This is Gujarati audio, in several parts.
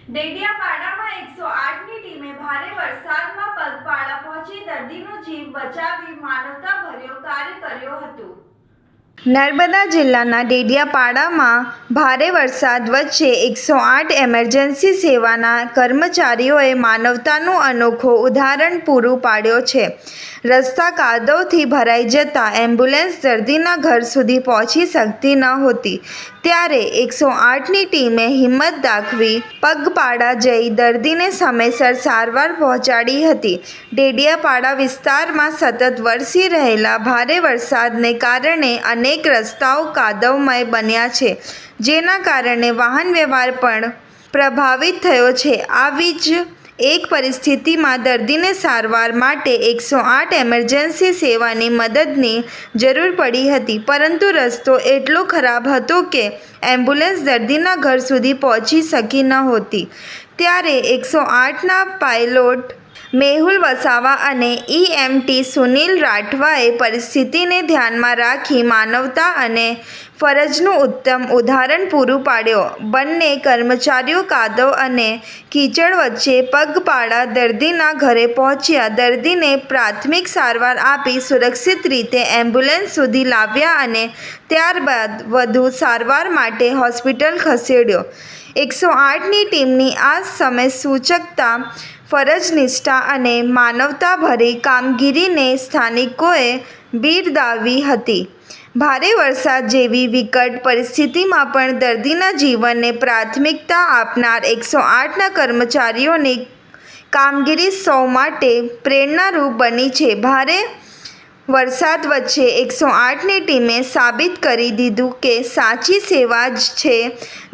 ડેડિયાપાડામાં 108ની ટીમે ભારે વરસાદમાં પગપાળા પહોંચી દર્દીનો જીવ બચાવી માનવતાભર્યો કાર્ય કર્યો હતો। નર્મદા જિલ્લાના ડેડિયાપાડામાં ભારે વરસાદ વચ્ચે 108 એમરજન્સી સેવાના કર્મચારીઓએ માનવતાનું અનોખું ઉદાહરણ પૂરું પાડ્યું છે। રસ્તા કાદવથી ભરાઈ જતા એમ્બ્યુલન્સ દર્દીના ઘર સુધી પહોંચી શકતી નહોતી, ત્યારે 108ની ટીમે હિંમત દાખવી પગપાળા જઈ દર્દીને સમયસર સારવાર પહોંચાડી હતી। ડેડિયાપાડા વિસ્તારમાં સતત વરસી રહેલા ભારે વરસાદને કારણે અનેક રસ્તાઓ કાદવમય બન્યા છે, જેના કારણે વાહન વ્યવહાર પણ પ્રભાવિત થયો છે। આવી જ એક પરિસ્થિતિમાં દર્દીને સારવાર માટે 108 એમરજન્સી સેવાની મદદની જરૂર પડી હતી, પરંતુ રસ્તો એટલો ખરાબ હતો કે એમ્બ્યુલન્સ દર્દીના ઘર સુધી પહોંચી શકી નહોતી। ત્યારે 108ના પાયલોટ મેહુલ વસાવા અને EMT સુનિલ રાઠવાએ પરિસ્થિતિને ધ્યાનમાં રાખી માનવતા અને ફરજનું ઉત્તમ ઉદાહરણ પૂરું પાડ્યું। બંને કર્મચારીઓ કાદવ અને કીચડ વચ્ચે પગપાળા દર્દીના ઘરે પહોંચ્યા, દર્દીને પ્રાથમિક સારવાર આપી સુરક્ષિત રીતે એમ્બ્યુલન્સ સુધી લાવ્યા અને ત્યારબાદ વધુ સારવાર માટે હોસ્પિટલ ખસેડ્યો। 108ની ટીમની આ સમયસૂચકતા, ફરજનિષ્ઠા અને માનવતાભરી કામગીરીને સ્થાનિકોએ બિરદાવી હતી। ભારે વરસાદ જેવી વિકટ પરિસ્થિતિમાં પણ દર્દીના જીવનને પ્રાથમિકતા આપનાર 108ના કર્મચારીઓની કામગીરી સૌ માટે પ્રેરણારૂપ બની છે। ભારે વરસાદ વચ્ચે 108ની ટીમે સાબિત કરી દીધું કે સાચી સેવા જ છે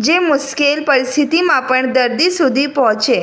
જે મુશ્કેલ પરિસ્થિતિમાં પણ દર્દી સુધી પહોંચે।